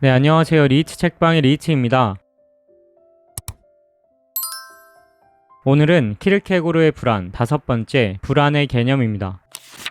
네, 안녕하세요. 리히트 책방의 리히트입니다. 오늘은 키르케고르의 불안, 5번째, 불안의 개념입니다.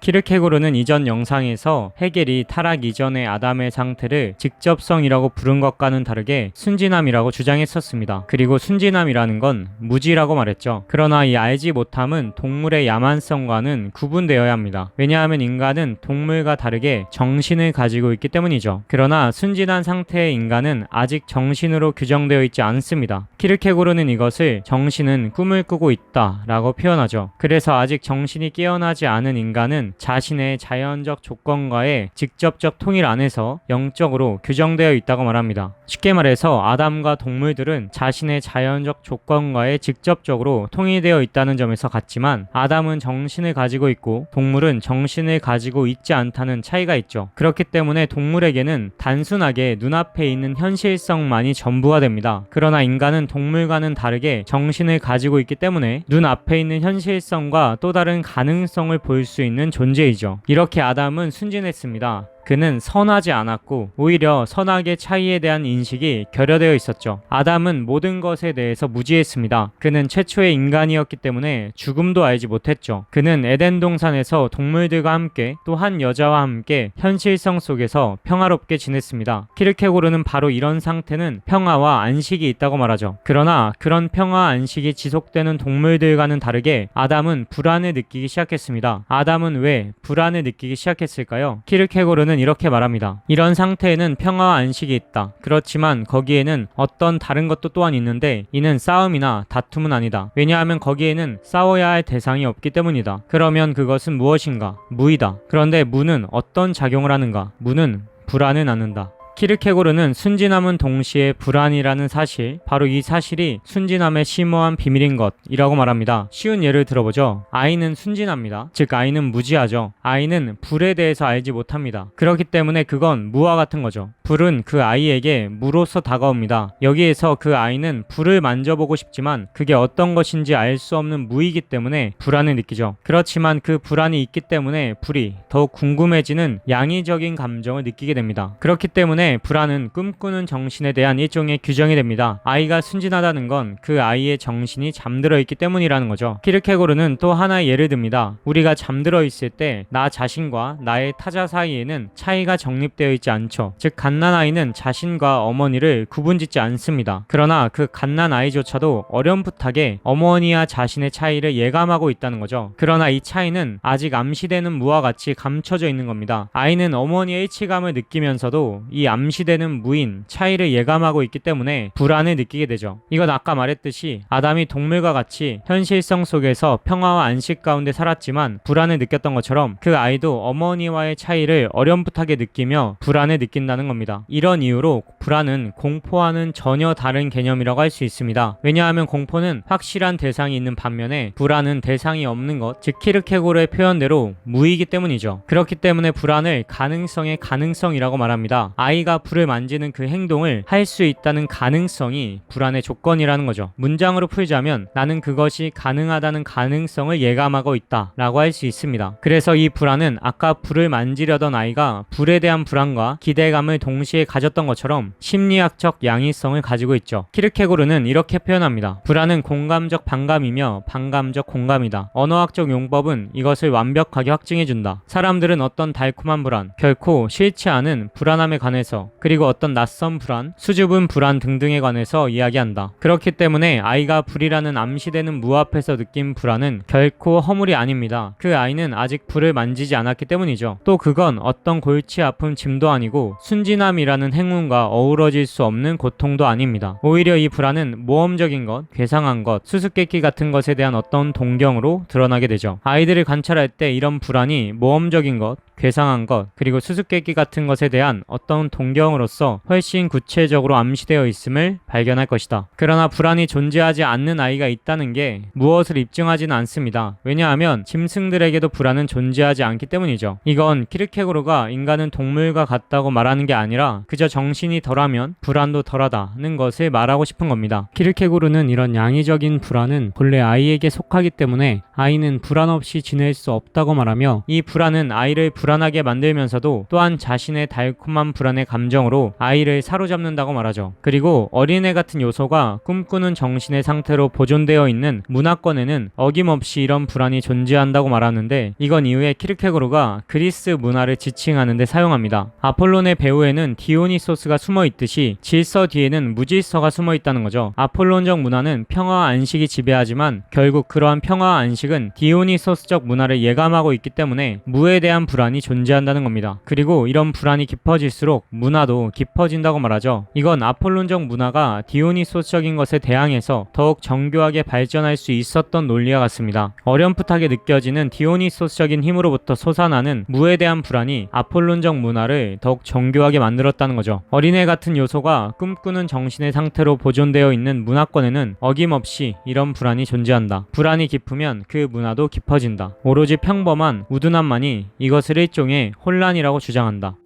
키르케고르는 이전 영상에서 헤겔이 타락 이전의 아담의 상태를 직접성이라고 부른 것과는 다르게 순진함이라고 주장했었습니다. 그리고 순진함이라는 건 무지라고 말했죠. 그러나 이 알지 못함은 동물의 야만성과는 구분되어야 합니다. 왜냐하면 인간은 동물과 다르게 정신을 가지고 있기 때문이죠. 그러나 순진한 상태의 인간은 아직 정신으로 규정되어 있지 않습니다. 키르케고르는 이것을 정신은 꿈을 꾸고 있다 라고 표현하죠. 그래서 아직 정신이 깨어나지 않은 인간은 자신의 자연적 조건과의 직접적 통일 안에서 영적으로 규정되어 있다고 말합니다. 쉽게 말해서 아담과 동물들은 자신의 자연적 조건과의 직접적으로 통일되어 있다는 점에서 같지만 아담은 정신을 가지고 있고 동물은 정신을 가지고 있지 않다는 차이가 있죠. 그렇기 때문에 동물에게는 단순하게 눈앞에 있는 현실성만이 전부가 됩니다. 그러나 인간은 동물과는 다르게 정신을 가지고 있기 때문에 눈앞에 있는 현실성과 또 다른 가능성을 볼 수 있는 존재이죠. 이렇게 아담은 순진했습니다. 그는 선하지 않았고 오히려 선악의 차이에 대한 인식이 결여되어 있었죠. 아담은 모든 것에 대해서 무지했습니다. 그는 최초의 인간이었기 때문에 죽음도 알지 못했죠. 그는 에덴 동산에서 동물들과 함께 또 한 여자와 함께 현실성 속에서 평화롭게 지냈습니다. 키르케고르는 바로 이런 상태는 평화와 안식이 있다고 말하죠. 그러나 그런 평화 안식이 지속되는 동물들과는 다르게 아담은 불안을 느끼기 시작했습니다. 아담은 왜 불안을 느끼기 시작했을까요? 키르케고르는 이렇게 말합니다. 이런 상태에는 평화와 안식이 있다. 그렇지만 거기에는 어떤 다른 것도 또한 있는데 이는 싸움이나 다툼은 아니다. 왜냐하면 거기에는 싸워야 할 대상이 없기 때문이다. 그러면 그것은 무엇인가? 무이다. 그런데 무는 어떤 작용을 하는가? 무는 불안을 낳는다. 키르케고르는 순진함은 동시에 불안이라는 사실, 바로 이 사실이 순진함의 심오한 비밀인 것이라고 말합니다. 쉬운 예를 들어보죠. 아이는 순진합니다. 즉 아이는 무지하죠. 아이는 불에 대해서 알지 못합니다. 그렇기 때문에 그건 무와 같은 거죠. 불은 그 아이에게 무로서 다가옵니다. 여기에서 그 아이는 불을 만져보고 싶지만 그게 어떤 것인지 알 수 없는 무이기 때문에 불안을 느끼죠. 그렇지만 그 불안이 있기 때문에 불이 더욱 궁금해지는 양의적인 감정을 느끼게 됩니다. 그렇기 때문에 불안은 꿈꾸는 정신에 대한 일종의 규정이 됩니다. 아이가 순진하다는 건 그 아이의 정신이 잠들어 있기 때문이라는 거죠. 키르케고르는 또 하나의 예를 듭니다. 우리가 잠들어 있을 때 나 자신과 나의 타자 사이에는 차이가 정립되어 있지 않죠. 즉 갓난아이는 자신과 어머니를 구분짓지 않습니다. 그러나 그 갓난아이조차도 어렴풋하게 어머니와 자신의 차이를 예감하고 있다는 거죠. 그러나 이 차이는 아직 암시되는 무와 같이 감춰져 있는 겁니다. 아이는 어머니의 일치감을 느끼면서도 이 암시되는 무인, 차이를 예감하고 있기 때문에 불안을 느끼게 되죠. 이건 아까 말했듯이 아담이 동물과 같이 현실성 속에서 평화와 안식 가운데 살았지만 불안을 느꼈던 것처럼 그 아이도 어머니와의 차이를 어렴풋하게 느끼며 불안을 느낀다는 겁니다. 이런 이유로 불안은 공포와는 전혀 다른 개념이라고 할 수 있습니다. 왜냐하면 공포는 확실한 대상이 있는 반면에 불안은 대상이 없는 것, 즉 키르케고르의 표현대로 무이기 때문이죠. 그렇기 때문에 불안을 가능성의 가능성이라고 말합니다. 아이가 불을 만지는 그 행동을 할 수 있다는 가능성이 불안의 조건이라는 거죠. 문장으로 풀자면 나는 그것이 가능하다는 가능성을 예감하고 있다 라고 할 수 있습니다. 그래서 이 불안은 아까 불을 만지려던 아이가 불에 대한 불안과 기대감을 동시에 가졌던 것처럼 심리학적 양의성을 가지고 있죠. 키르케고르는 이렇게 표현합니다. 불안은 공감적 반감이며 반감적 공감이다. 언어학적 용법은 이것을 완벽하게 확증해준다. 사람들은 어떤 달콤한 불안, 결코 싫지 않은 불안함에 관해서 그리고 어떤 낯선 불안, 수줍은 불안 등등에 관해서 이야기한다. 그렇기 때문에 아이가 불이라는 암시되는 무 앞에서 느낀 불안은 결코 허물이 아닙니다. 그 아이는 아직 불을 만지지 않았기 때문이죠. 또 그건 어떤 골치 아픈 짐도 아니고 순진함이라는 행운과 어우러질 수 없는 고통도 아닙니다. 오히려 이 불안은 모험적인 것, 괴상한 것, 수수께끼 같은 것에 대한 어떤 동경으로 드러나게 되죠. 아이들을 관찰할 때 이런 불안이 모험적인 것, 괴상한 것, 그리고 수수께끼 같은 것에 대한 어떤 동경으로서 훨씬 구체적으로 암시되어 있음을 발견할 것이다. 그러나 불안이 존재하지 않는 아이가 있다는 게 무엇을 입증하지는 않습니다. 왜냐하면 짐승들에게도 불안은 존재하지 않기 때문이죠. 이건 키르케고르가 인간은 동물과 같다고 말하는 게 아니라 그저 정신이 덜하면 불안도 덜하다는 것을 말하고 싶은 겁니다. 키르케고르는 이런 양의적인 불안은 본래 아이에게 속하기 때문에 아이는 불안 없이 지낼 수 없다고 말하며 이 불안은 아이를 불안하게 만들면서도 또한 자신의 달콤한 불안의 감정으로 아이를 사로잡는다고 말하죠. 그리고 어린애 같은 요소가 꿈꾸는 정신의 상태로 보존되어 있는 문화권에는 어김없이 이런 불안이 존재한다고 말하는데, 이건 이후에 키르케고르가 그리스 문화를 지칭하는 데 사용합니다. 아폴론의 배후에는 디오니소스가 숨어 있듯이 질서 뒤에는 무질서가 숨어 있다는 거죠. 아폴론적 문화는 평화와 안식이 지배하지만 결국 그러한 평화와 안식은 디오니소스적 문화를 예감하고 있기 때문에 무에 대한 불안이 존재한다는 겁니다. 그리고 이런 불안이 깊어질수록 문화도 깊어진다고 말하죠. 이건 아폴론적 문화가 디오니소스적인 것에 대항해서 더욱 정교하게 발전할 수 있었던 논리와 같습니다. 어렴풋하게 느껴지는 디오니소스적인 힘으로부터 솟아나는 무에 대한 불안이 아폴론적 문화를 더욱 정교하게 만들었다는 거죠. 어린애 같은 요소가 꿈꾸는 정신의 상태로 보존되어 있는 문화권에는 어김없이 이런 불안이 존재한다. 불안이 깊으면 그 문화도 깊어진다. 오로지 평범한 우둔함만이 이것을 일종의 혼란이라고 주장한다.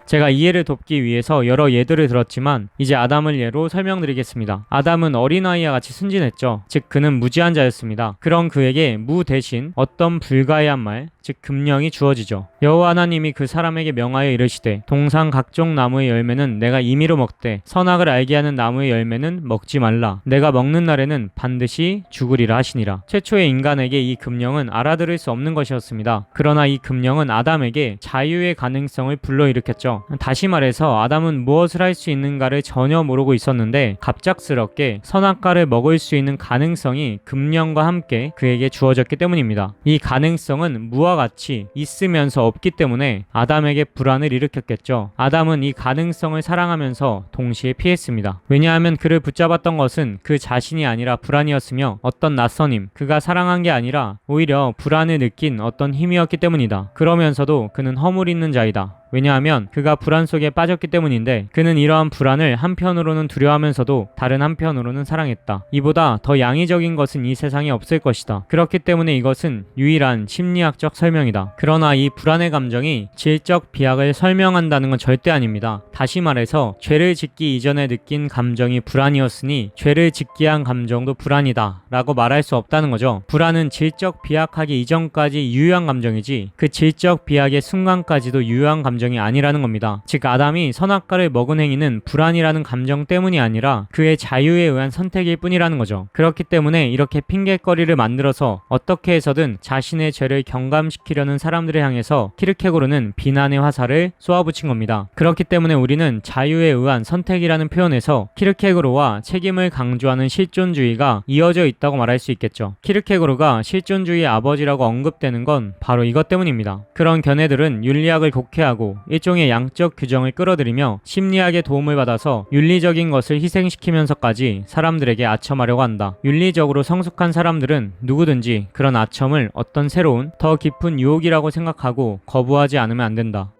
제가 이해를 돕기 위해서 여러 예들을 들었지만 이제 아담을 예로 설명드리겠습니다. 아담은 어린아이와 같이 순진했죠. 즉 그는 무지한 자였습니다. 그런 그에게 무 대신 어떤 불가해한 말, 즉 금령이 주어지죠. 여호와 하나님이 그 사람에게 명하여 이르시되 동상 각종 나무의 열매는 내가 임의로 먹되 선악을 알게 하는 나무의 열매는 먹지 말라. 내가 먹는 날에는 반드시 죽으리라 하시니라. 최초의 인간에게 이 금령은 알아들을 수 없는 것이었습니다. 그러나 이 금령은 아담에게 자유의 가능성을 불러일으켰죠. 다시 말해서 아담은 무엇을 할 수 있는가를 전혀 모르고 있었는데 갑작스럽게 선악과를 먹을 수 있는 가능성이 금령과 함께 그에게 주어졌기 때문입니다. 이 가능성은 무와 같이 있으면서 없기 때문에 아담에게 불안을 일으켰겠죠. 아담은 이 가능성을 사랑하면서 동시에 피했습니다. 왜냐하면 그를 붙잡았던 것은 그 자신이 아니라 불안이었으며 어떤 낯선 힘, 그가 사랑한 게 아니라 오히려 불안을 느낀 어떤 힘이었기 때문이다. 그러면서도 그는 허물 있는 자이다. 왜냐하면 그가 불안 속에 빠졌기 때문인데, 그는 이러한 불안을 한편으로는 두려워하면서도 다른 한편으로는 사랑했다. 이보다 더 양의적인 것은 이 세상에 없을 것이다. 그렇기 때문에 이것은 유일한 심리학적 설명이다. 그러나 이 불안의 감정이 질적 비약을 설명한다는 건 절대 아닙니다. 다시 말해서 죄를 짓기 이전에 느낀 감정이 불안이었으니 죄를 짓게 한 감정도 불안이다 라고 말할 수 없다는 거죠. 불안은 질적 비약하기 이전까지 유효한 감정이지 그 질적 비약의 순간까지도 유효한 감정이 아니라는 겁니다. 즉 아담이 선악과를 먹은 행위는 불안이라는 감정 때문이 아니라 그의 자유에 의한 선택일 뿐이라는 거죠. 그렇기 때문에 이렇게 핑계거리를 만들어서 어떻게 해서든 자신의 죄를 경감시키려는 사람들을 향해서 키르케고르는 비난의 화살을 쏘아붙인 겁니다. 그렇기 때문에 우리는 자유에 의한 선택이라는 표현에서 키르케고르와 책임을 강조하는 실존주의가 이어져 있다고 말할 수 있겠죠. 키르케고르가 실존주의의 아버지라고 언급되는 건 바로 이것 때문입니다. 그런 견해들은 윤리학을 곡해하고 일종의 양적 규정을 끌어들이며 심리학의 도움을 받아서 윤리적인 것을 희생시키면서까지 사람들에게 아첨하려고 한다. 윤리적으로 성숙한 사람들은 누구든지 그런 아첨을 어떤 새로운 더 깊은 유혹이라고 생각하고 거부하지 않으면 안 된다.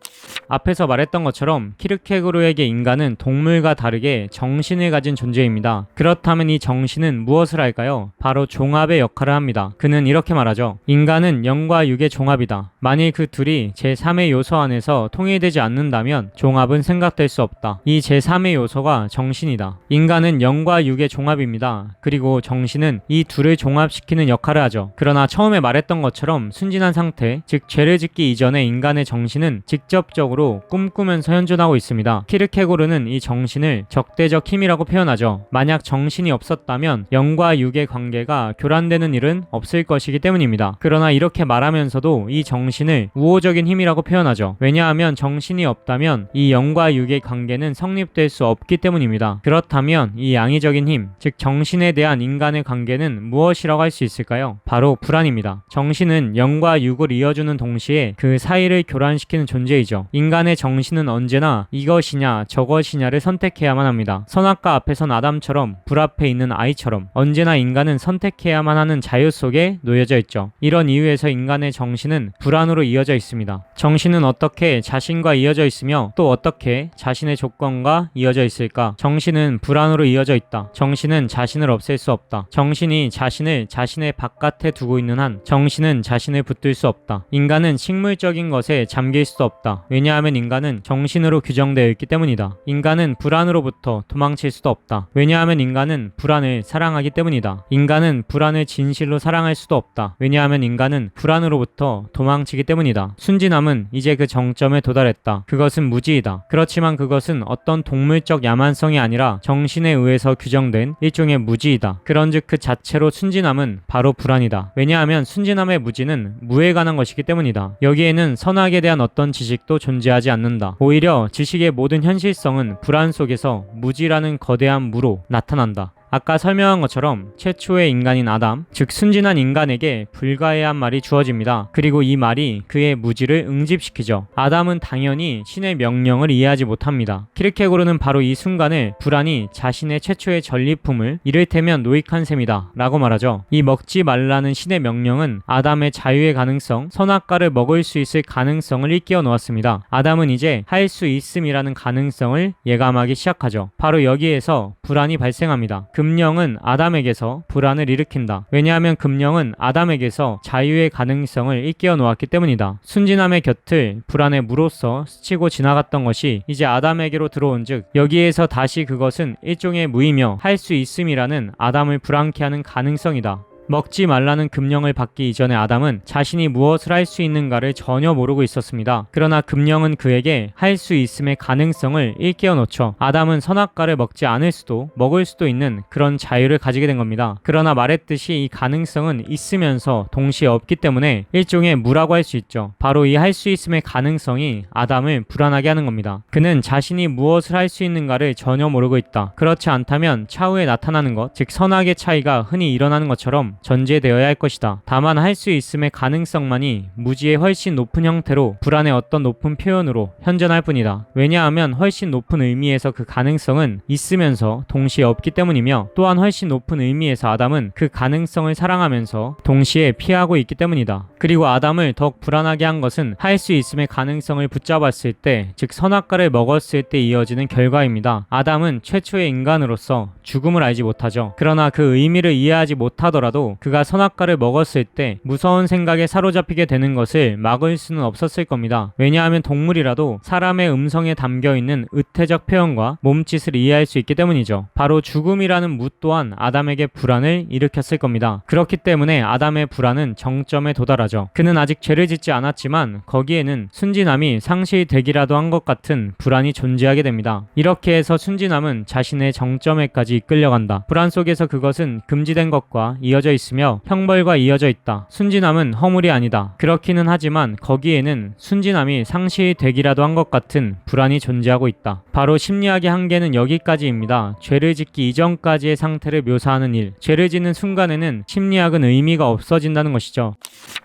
앞에서 말했던 것처럼 키르케고르에게 인간은 동물과 다르게 정신을 가진 존재입니다. 그렇다면 이 정신은 무엇을 할까요? 바로 종합의 역할을 합니다. 그는 이렇게 말하죠. 인간은 영과 육의 종합이다. 만일 그 둘이 제3의 요소 안에서 통일되지 않는다면 종합은 생각될 수 없다. 이 제3의 요소가 정신이다. 인간은 영과 육의 종합입니다. 그리고 정신은 이 둘을 종합시키는 역할을 하죠. 그러나 처음에 말했던 것처럼 순진한 상태, 즉 죄를 짓기 이전에 인간의 정신은 직접적으로 꿈꾸면서 현존하고 있습니다. 키르케고르는 이 정신을 적대적 힘이라고 표현하죠. 만약 정신이 없었다면 영과 육의 관계가 교란되는 일은 없을 것이기 때문입니다. 그러나 이렇게 말하면서도 이 정신을 우호적인 힘이라고 표현하죠. 왜냐하면 정신이 없다면 이 영과 육의 관계는 성립될 수 없기 때문입니다. 그렇다면 이 양의적인 힘, 즉 정신에 대한 인간의 관계는 무엇이라고 할 수 있을까요? 바로 불안입니다. 정신은 영과 육을 이어주는 동시에 그 사이를 교란시키는 존재이죠. 인간의 정신은 언제나 이것이냐 저것이냐를 선택해야만 합니다. 선악과 앞에선 아담처럼 불 앞에 있는 아이처럼 언제나 인간은 선택해야만 하는 자유 속에 놓여져 있죠. 이런 이유에서 인간의 정신은 불안으로 이어져 있습니다. 정신은 어떻게 자신과 이어져 있으며 또 어떻게 자신의 조건과 이어져 있을까? 정신은 불안으로 이어져 있다. 정신은 자신을 없앨 수 없다. 정신이 자신을 자신의 바깥에 두고 있는 한 정신은 자신을 붙들 수 없다. 인간은 식물적인 것에 잠길 수 없다. 왜냐하면 왜냐하면 인간은 정신으로 규정되어 있기 때문이다. 인간은 불안으로부터 도망칠 수도 없다. 왜냐하면 인간은 불안을 사랑하기 때문이다. 인간은 불안을 진실로 사랑할 수도 없다. 왜냐하면 인간은 불안으로부터 도망치기 때문이다. 순진함은 이제 그 정점에 도달했다. 그것은 무지이다. 그렇지만 그것은 어떤 동물적 야만성이 아니라 정신에 의해서 규정된 일종의 무지이다. 그런즉 그 자체로 순진함은 바로 불안이다. 왜냐하면 순진함의 무지는 무에 관한 것이기 때문이다. 여기에는 선악에 대한 어떤 지식도 존재하지 않는다. 오히려 지식의 모든 현실성은 불안 속에서 무지라는 거대한 무로 나타난다. 아까 설명한 것처럼 최초의 인간인 아담, 즉 순진한 인간에게 불가해한 말이 주어집니다. 그리고 이 말이 그의 무지를 응집시키죠. 아담은 당연히 신의 명령을 이해하지 못합니다. 키르케고르는 바로 이 순간을 불안이 자신의 최초의 전리품을 이를테면 노익한 셈이다 라고 말하죠. 이 먹지 말라는 신의 명령은 아담의 자유의 가능성, 선악과를 먹을 수 있을 가능성을 일깨워 놓았습니다. 아담은 이제 할 수 있음이라는 가능성을 예감하기 시작하죠. 바로 여기에서 불안이 발생합니다. 금령은 아담에게서 불안을 일으킨다. 왜냐하면 금령은 아담에게서 자유의 가능성을 일깨워 놓았기 때문이다. 순진함의 곁을 불안의 무로써 스치고 지나갔던 것이 이제 아담에게로 들어온 즉 여기에서 다시 그것은 일종의 무이며 할 수 있음이라는 아담을 불안케 하는 가능성이다. 먹지 말라는 금령을 받기 이전에 아담은 자신이 무엇을 할 수 있는가를 전혀 모르고 있었습니다. 그러나 금령은 그에게 할 수 있음의 가능성을 일깨워 놓죠. 아담은 선악과를 먹지 않을 수도 먹을 수도 있는 그런 자유를 가지게 된 겁니다. 그러나 말했듯이 이 가능성은 있으면서 동시에 없기 때문에 일종의 무라고 할 수 있죠. 바로 이 할 수 있음의 가능성이 아담을 불안하게 하는 겁니다. 그는 자신이 무엇을 할 수 있는가를 전혀 모르고 있다. 그렇지 않다면 차후에 나타나는 것, 즉 선악의 차이가 흔히 일어나는 것처럼 전제되어야 할 것이다. 다만 할 수 있음의 가능성만이 무지의 훨씬 높은 형태로 불안의 어떤 높은 표현으로 현존할 뿐이다. 왜냐하면 훨씬 높은 의미에서 그 가능성은 있으면서 동시에 없기 때문이며 또한 훨씬 높은 의미에서 아담은 그 가능성을 사랑하면서 동시에 피하고 있기 때문이다. 그리고 아담을 더욱 불안하게 한 것은 할 수 있음의 가능성을 붙잡았을 때, 즉 선악과를 먹었을 때 이어지는 결과입니다. 아담은 최초의 인간으로서 죽음을 알지 못하죠. 그러나 그 의미를 이해하지 못하더라도 그가 선악과를 먹었을 때 무서운 생각에 사로잡히게 되는 것을 막을 수는 없었을 겁니다. 왜냐하면 동물이라도 사람의 음성에 담겨있는 의태적 표현과 몸짓을 이해할 수 있기 때문이죠. 바로 죽음이라는 무 또한 아담에게 불안을 일으켰을 겁니다. 그렇기 때문에 아담의 불안은 정점에 도달하죠. 그는 아직 죄를 짓지 않았지만 거기에는 순진함이 상실되기라도 한 것 같은 불안이 존재하게 됩니다. 이렇게 해서 순진함은 자신의 정점에까지 이끌려간다. 불안 속에서 그것은 금지된 것과 이어져 있으며 형벌과 이어져 있다. 순진함은 허물이 아니다. 그렇기는 하지만 거기에는 순진함이 상실되기라도 한 것 같은 불안이 존재하고 있다. 바로 심리학의 한계는 여기까지입니다. 죄를 짓기 이전까지의 상태를 묘사하는 일. 죄를 짓는 순간에는 심리학은 의미가 없어진다는 것이죠.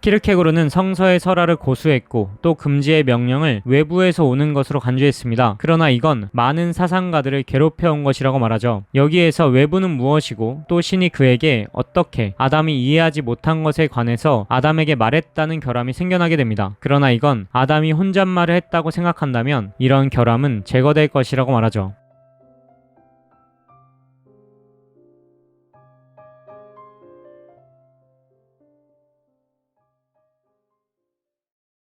키르케고르는 성서의 설화를 고수했고 또 금지의 명령을 외부에서 오는 것으로 간주했습니다. 그러나 이건 많은 사상가들을 괴롭혀온 것이라고 말하죠. 여기에서 외부는 무엇이고 또 신이 그에게 어떻게 아담이 이해하지 못한 것에 관해서 아담에게 말했다는 결함이 생겨나게 됩니다. 그러나 이건 아담이 혼잣말을 했다고 생각한다면 이런 결함은 제거될 것이라고 말하죠.